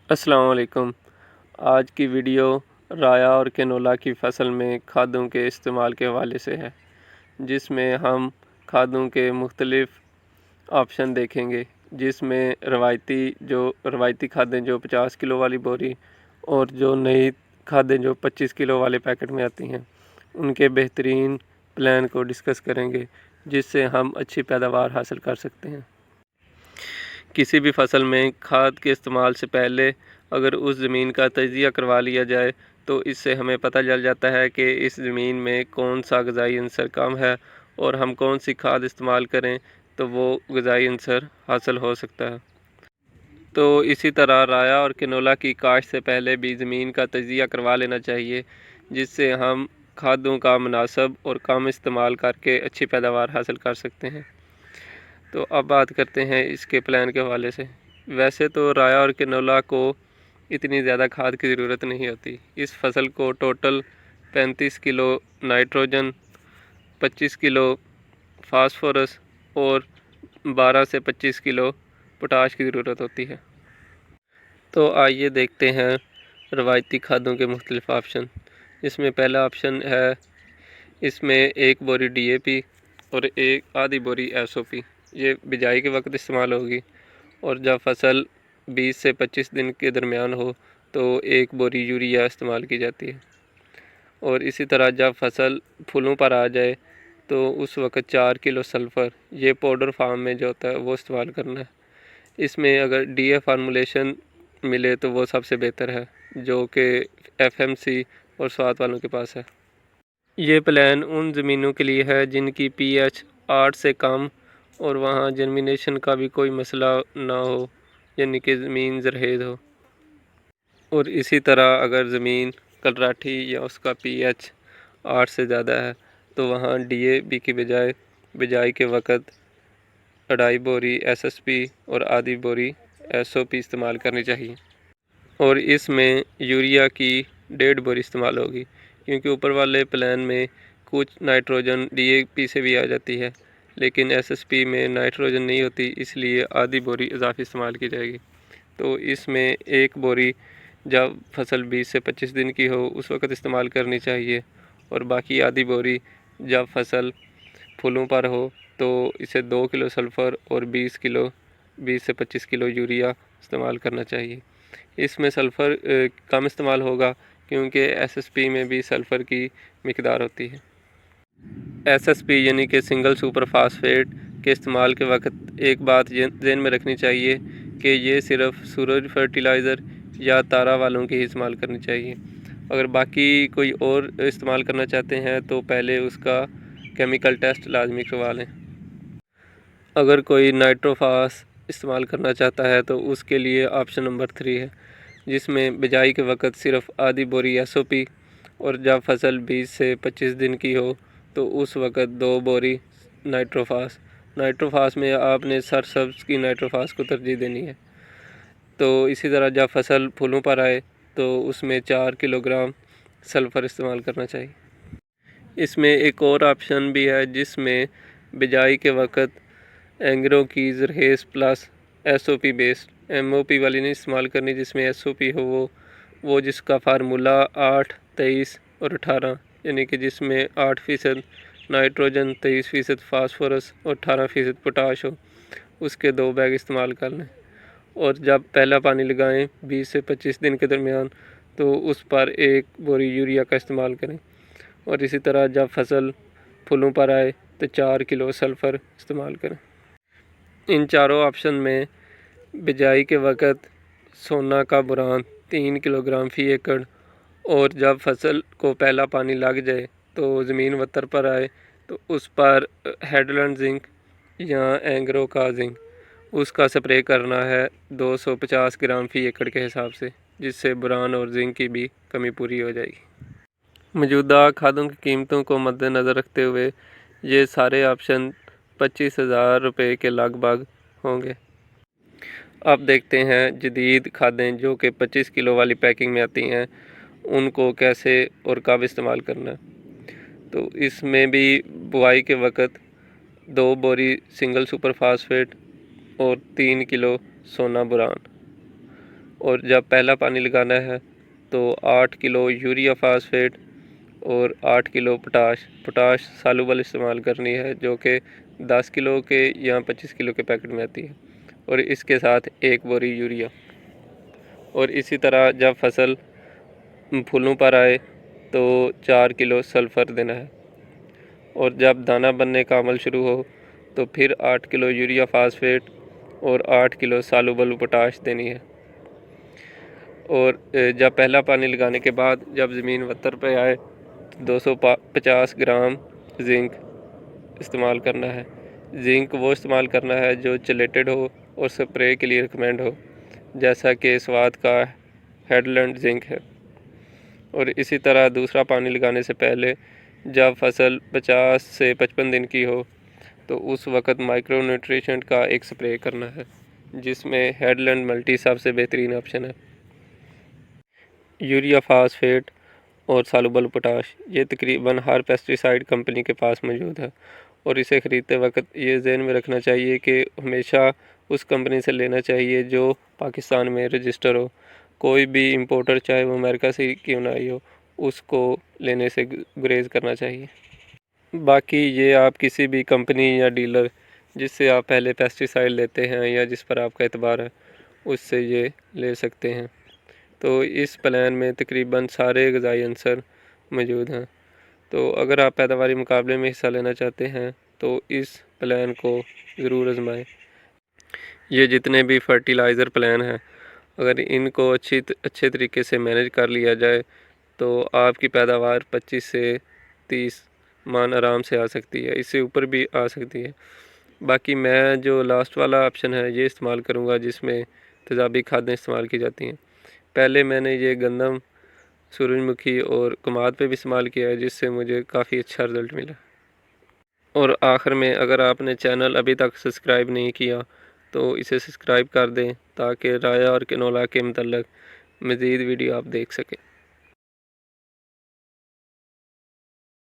अस्सलाम वालेकुम। आज की वीडियो राया और कैनोला की फ़सल में खादों के इस्तेमाल के हवाले से है, जिसमें हम खादों के मुख्तलिफ़ ऑप्शन देखेंगे, जिसमें रवायती खादें जो 50 किलो वाली बोरी और जो नई खादें जो 25 किलो वाले पैकेट में आती हैं, उनके बेहतरीन प्लान को डिस्कस करेंगे, जिससे हम अच्छी पैदावार हासिल कर सकते हैं। किसी भी फसल में खाद के इस्तेमाल से पहले अगर उस ज़मीन का तजिया करवा लिया जाए तो इससे हमें पता चल जाता है कि इस ज़मीन में कौन सा ग़िज़ाई अंसर कम है और हम कौन सी खाद इस्तेमाल करें तो वो ग़िज़ाई अंसर हासिल हो सकता है। तो इसी तरह राया और कैनोला की काश्त से पहले भी ज़मीन का तजिया करवा लेना चाहिए, जिससे हम खादों का मुनासिब और कम इस्तेमाल करके अच्छी पैदावार हासिल कर सकते हैं। तो अब बात करते हैं इसके प्लान के हवाले से। वैसे तो राया और कैनोला को इतनी ज़्यादा खाद की ज़रूरत नहीं होती। इस फसल को total 35 kilo nitrogen, 25 kilo phosphorus और 12 से 25 किलो पोटाश की ज़रूरत होती है। तो आइए देखते हैं रवायती खादों के मुख्तलिफ़ ऑप्शन। इसमें पहला ऑप्शन है, इसमें एक बोरी DAP और एक आधी बोरी SOP ये बिजाई के वक्त इस्तेमाल होगी, और जब फसल 20 से 25 दिन के दरमियान हो तो एक बोरी यूरिया इस्तेमाल की जाती है। और इसी तरह जब फसल फूलों पर आ जाए तो उस वक्त 4 किलो सल्फ़र ये पाउडर फार्म में जो होता है वो इस्तेमाल करना है। इसमें अगर DA फार्मूलेशन मिले तो वो सबसे बेहतर है, जो कि FMC और स्वाद वालों के पास है। ये प्लान उन ज़मीनों के लिए है जिनकी pH 8 से कम और वहाँ जर्मिनेशन का भी कोई मसला ना हो, यानी कि ज़मीन ज़रखेज़ हो। और इसी तरह अगर ज़मीन कलराठी या उसका pH 8 से ज़्यादा है तो वहाँ DAP की बजाय बिजाई के वक़्त 2.5 बोरी SSP और आधी बोरी SOP इस्तेमाल करनी चाहिए। और इसमें यूरिया की 1.5 बोरी इस्तेमाल होगी, क्योंकि ऊपर वाले प्लान में कुछ नाइट्रोजन DAP से भी आ जाती है, लेकिन SSP में नाइट्रोजन नहीं होती, इसलिए आधी बोरी इजाफी इस्तेमाल की जाएगी। तो इसमें एक बोरी जब फसल 20 से 25 दिन की हो उस वक़्त इस्तेमाल करनी चाहिए, और बाकी आधी बोरी जब फसल फूलों पर हो तो इसे 2 किलो सल्फ़र और 20 से 25 किलो यूरिया इस्तेमाल करना चाहिए। इसमें सल्फ़र कम इस्तेमाल होगा क्योंकि SSP में भी सल्फ़र की मिकदार होती है। SSP यानी कि सिंगल सुपर फास्फेट के इस्तेमाल के वक्त एक बात ज़हन में रखनी चाहिए कि ये सिर्फ सूरज फर्टिलाइज़र या तारा वालों की ही इस्तेमाल करनी चाहिए। अगर बाकी कोई और इस्तेमाल करना चाहते हैं तो पहले उसका केमिकल टेस्ट लाजमी करवा लें। अगर कोई नाइट्रोफास इस्तेमाल करना चाहता है तो उसके लिए ऑप्शन नंबर 3 है, जिसमें बिजाई के वक्त सिर्फ आधी बोरी SOP और जब फसल 20 से 25 दिन की हो तो उस वक्त 2 बोरी नाइट्रोफास में आपने सरसब्ज़ की नाइट्रोफास को तरजीह देनी है। तो इसी तरह जब फसल फूलों पर आए तो उसमें 4 किलोग्राम सल्फ़र इस्तेमाल करना चाहिए। इसमें एक और ऑप्शन भी है, जिसमें बिजाई के वक्त एंग्रो की ज़रहेज़ प्लस SOP बेस्ड MOP वाली नहीं इस्तेमाल करनी, जिसमें SOP हो वो जिसका फार्मूला 8, 23 और 18 यानी कि जिसमें 8% नाइट्रोजन, 23% फास्फोरस और 18% पोटाश हो, उसके 2 बैग इस्तेमाल कर लें। और जब पहला पानी लगाएं 20 से 25 दिन के दरमियान तो उस पर 1 बोरी यूरिया का इस्तेमाल करें। और इसी तरह जब फसल फूलों पर आए तो 4 किलो सल्फ़र इस्तेमाल करें। इन चारों ऑप्शन में बिजाई के वक़्त सोना का बोरान 3 किलोग्राम फ़ी एकड़, और जब फसल को पहला पानी लग जाए तो ज़मीन वत्तर पर आए तो उस पर हेडलैंड जिंक या एंग्रो का जिंक उसका स्प्रे करना है 250 ग्राम फ़ी एकड़ के हिसाब से, जिससे बोरान और जिंक की भी कमी पूरी हो जाएगी। मौजूदा खादों की कीमतों को मद्देनज़र रखते हुए ये सारे ऑप्शन 25,000 रुपये के लगभग होंगे। अब देखते हैं जदीद खादें जो कि 25 किलो वाली पैकिंग में आती हैं, उनको कैसे और कब इस्तेमाल करना है। तो इसमें भी बुआई के वक़्त 2 बोरी सिंगल सुपर फास्फेट और 3 किलो सोना बोरान, और जब पहला पानी लगाना है तो 8 किलो यूरिया फास्फेट और 8 किलो पोटाश सालुबल इस्तेमाल करनी है, जो कि 10 किलो के या 25 किलो के पैकेट में आती है, और इसके साथ 1 बोरी यूरिया। और इसी तरह जब फसल फूलों पर आए तो 4 किलो सल्फ़र देना है, और जब दाना बनने का अमल शुरू हो तो फिर 8 किलो यूरिया फास्फेट और 8 किलो सालुबल पोटाश देनी है। और जब पहला पानी लगाने के बाद जब ज़मीन वत्तर पे आए तो 250 ग्राम जिंक इस्तेमाल करना है। जिंक वो इस्तेमाल करना है जो चिलेटेड हो और स्प्रे के लिए रिकमेंड हो, जैसा कि स्वाद का हेडलैंड जिंक है। और इसी तरह दूसरा पानी लगाने से पहले जब फसल 50 से 55 दिन की हो तो उस वक़्त माइक्रो न्यूट्रिशेंट का एक स्प्रे करना है, जिसमें हेडलैंड मल्टी सबसे बेहतरीन ऑप्शन है। यूरिया फास्फेट और सालुबल पोटाश ये तकरीबन हर पेस्टिसाइड कंपनी के पास मौजूद है, और इसे ख़रीदते वक्त ये ज़हन में रखना चाहिए कि हमेशा उस कंपनी से लेना चाहिए जो पाकिस्तान में रजिस्टर हो। कोई भी इंपोर्टर चाहे वो अमेरिका से क्यों ना आई हो, उसको लेने से गुरेज करना चाहिए। बाकी ये आप किसी भी कंपनी या डीलर जिससे आप पहले पेस्टिसाइड लेते हैं या जिस पर आपका एतबार है, उससे ये ले सकते हैं। तो इस प्लान में तकरीबन सारे ग़िज़ाई अंसर मौजूद हैं। तो अगर आप पैदावारी मुकाबले में हिस्सा लेना चाहते हैं तो इस प्लान को ज़रूर आजमाएं। ये जितने भी फर्टिलाइज़र प्लान हैं, अगर इनको अच्छे तरीके से मैनेज कर लिया जाए तो आपकी पैदावार 25 से 30 मन आराम से आ सकती है, इससे ऊपर भी आ सकती है। बाकी मैं जो लास्ट वाला ऑप्शन है ये इस्तेमाल करूँगा, जिसमें तेज़ाबी खादें इस्तेमाल की जाती हैं। पहले मैंने ये गंदम, सूरजमुखी और कमाद पे भी इस्तेमाल किया है, जिससे मुझे काफ़ी अच्छा रिज़ल्ट मिला। और आखिर में अगर आपने चैनल अभी तक सब्सक्राइब नहीं किया तो इसे सब्सक्राइब कर दें, ताकि राया और कैनोला के मतलब मज़ीद वीडियो आप देख सकें।